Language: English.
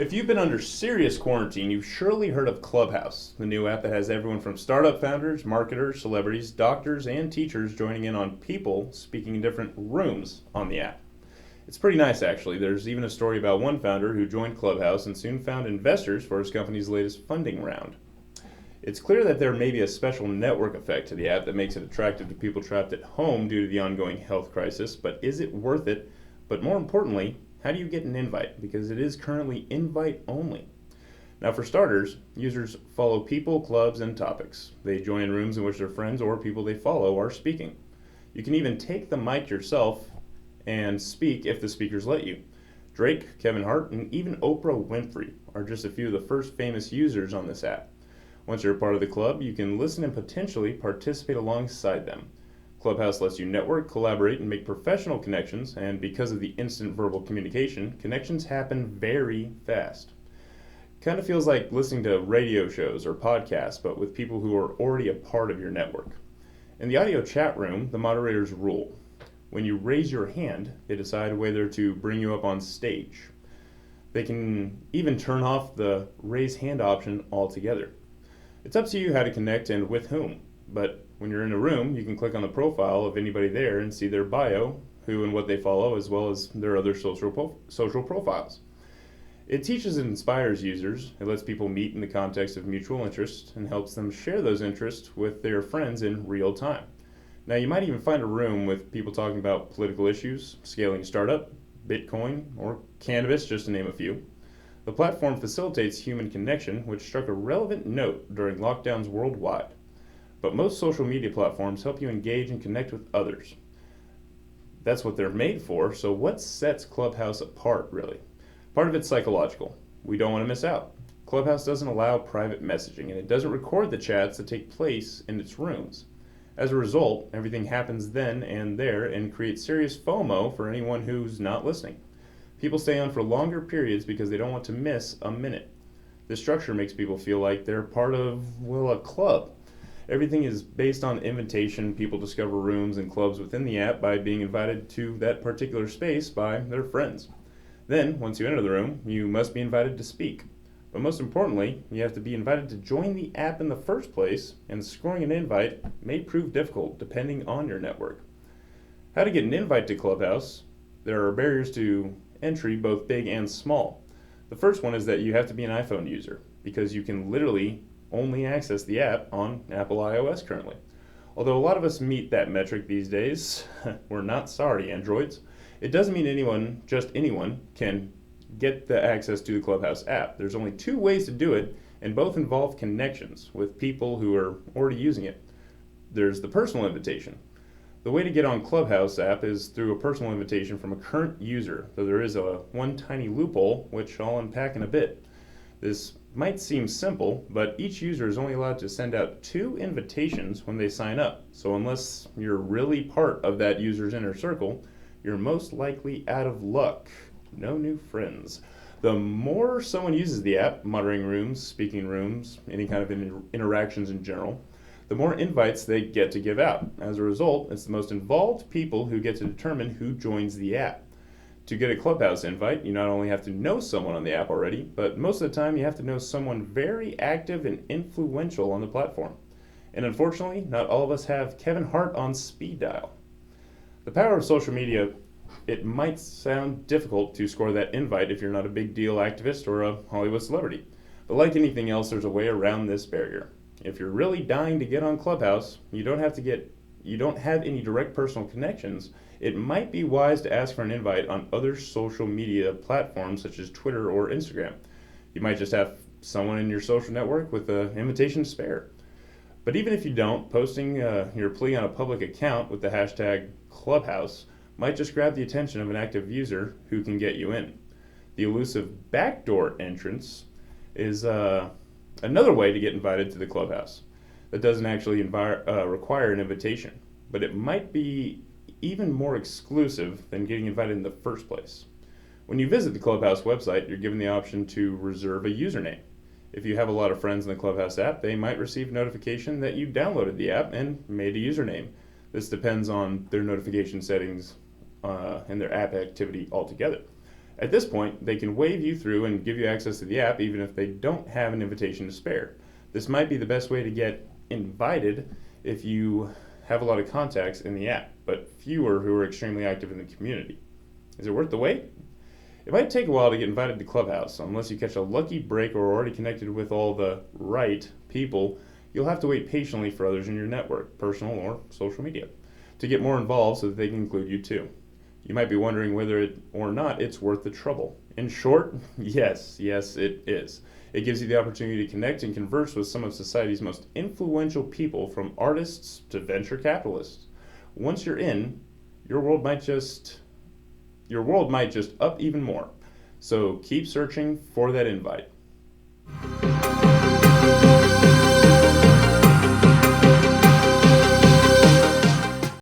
If you've been under serious quarantine, you've surely heard of ClubHouse, the new app that has everyone from startup founders, marketers, celebrities, doctors, and teachers joining in on people speaking in different rooms on the app. It's pretty nice, actually. There's even a story about one founder who joined ClubHouse and soon found investors for his company's latest funding round. It's clear that there may be a special network effect to the app that makes it attractive to people trapped at home due to the ongoing health crisis, but is it worth it? But more importantly, how do you get an invite? Because it is currently invite only. Now, for starters, users follow people, clubs, and topics. They join in rooms in which their friends or people they follow are speaking. You can even take the mic yourself and speak if the speakers let you. Drake, Kevin Hart, and even Oprah Winfrey are just a few of the first famous users on this app. Once you're a part of the club, you can listen and potentially participate alongside them. ClubHouse lets you network, collaborate, and make professional connections, and because of the instant verbal communication, connections happen very fast. Kind of feels like listening to radio shows or podcasts, but with people who are already a part of your network. In the audio chat room, the moderators rule. When you raise your hand, they decide whether to bring you up on stage. They can even turn off the raise hand option altogether. It's up to you how to connect and with whom, but when you're in a room, you can click on the profile of anybody there and see their bio, who and what they follow, as well as their other social profiles. It teaches and inspires users. It lets people meet in the context of mutual interest and helps them share those interests with their friends in real time. Now, you might even find a room with people talking about political issues, scaling startup, Bitcoin, or cannabis, just to name a few. The platform facilitates human connection, which struck a relevant note during lockdowns worldwide. But most social media platforms help you engage and connect with others. That's what they're made for, so what sets ClubHouse apart, really? Part of it's psychological. We don't want to miss out. ClubHouse doesn't allow private messaging, and it doesn't record the chats that take place in its rooms. As a result, everything happens then and there and creates serious FOMO for anyone who's not listening. People stay on for longer periods because they don't want to miss a minute. This structure makes people feel like they're part of, well, a club. Everything is based on invitation. People discover rooms and clubs within the app by being invited to that particular space by their friends. Then, once you enter the room, you must be invited to speak. But most importantly, you have to be invited to join the app in the first place, and scoring an invite may prove difficult depending on your network. How to get an invite to ClubHouse? There are barriers to entry, both big and small. The first one is that you have to be an iPhone user, because you can literally only access the app on Apple iOS currently. Although a lot of us meet that metric these days, we're not sorry, Androids. It doesn't mean anyone, just anyone, can get the access to the ClubHouse app. There's only two ways to do it, and both involve connections with people who are already using it. There's the personal invitation. The way to get on ClubHouse app is through a personal invitation from a current user, though there is one tiny loophole, which I'll unpack in a bit. This might seem simple, but each user is only allowed to send out 2 invitations when they sign up. So unless you're really part of that user's inner circle, you're most likely out of luck. No new friends. The more someone uses the app, moderating rooms, speaking rooms, any kind of interactions in general, the more invites they get to give out. As a result, it's the most involved people who get to determine who joins the app. To get a ClubHouse invite, you not only have to know someone on the app already, but most of the time you have to know someone very active and influential on the platform. And unfortunately, not all of us have Kevin Hart on speed dial. The power of social media, it might sound difficult to score that invite if you're not a big deal activist or a Hollywood celebrity. But like anything else, there's a way around this barrier. If you're really dying to get on ClubHouse, you don't have any direct personal connections, it might be wise to ask for an invite on other social media platforms such as Twitter or Instagram. You might just have someone in your social network with an invitation to spare. But even if you don't, posting your plea on a public account with the hashtag ClubHouse might just grab the attention of an active user who can get you in. The elusive backdoor entrance is another way to get invited to the ClubHouse that doesn't actually require an invitation, but it might be even more exclusive than getting invited in the first place. When you visit the ClubHouse website, you're given the option to reserve a username. If you have a lot of friends in the ClubHouse app, they might receive notification that you downloaded the app and made a username. This depends on their notification settings and their app activity altogether. At this point, they can wave you through and give you access to the app even if they don't have an invitation to spare. This might be the best way to get invited if you have a lot of contacts in the app, but fewer who are extremely active in the community. Is it worth the wait? It might take a while to get invited to ClubHouse. Unless you catch a lucky break or are already connected with all the right people, you'll have to wait patiently for others in your network, personal or social media, to get more involved so that they can include you too. You might be wondering whether or not it's worth the trouble. In short, yes, it is. It gives you the opportunity to connect and converse with some of society's most influential people, from artists to venture capitalists. Once you're in, your world might just up even more. So keep searching for that invite.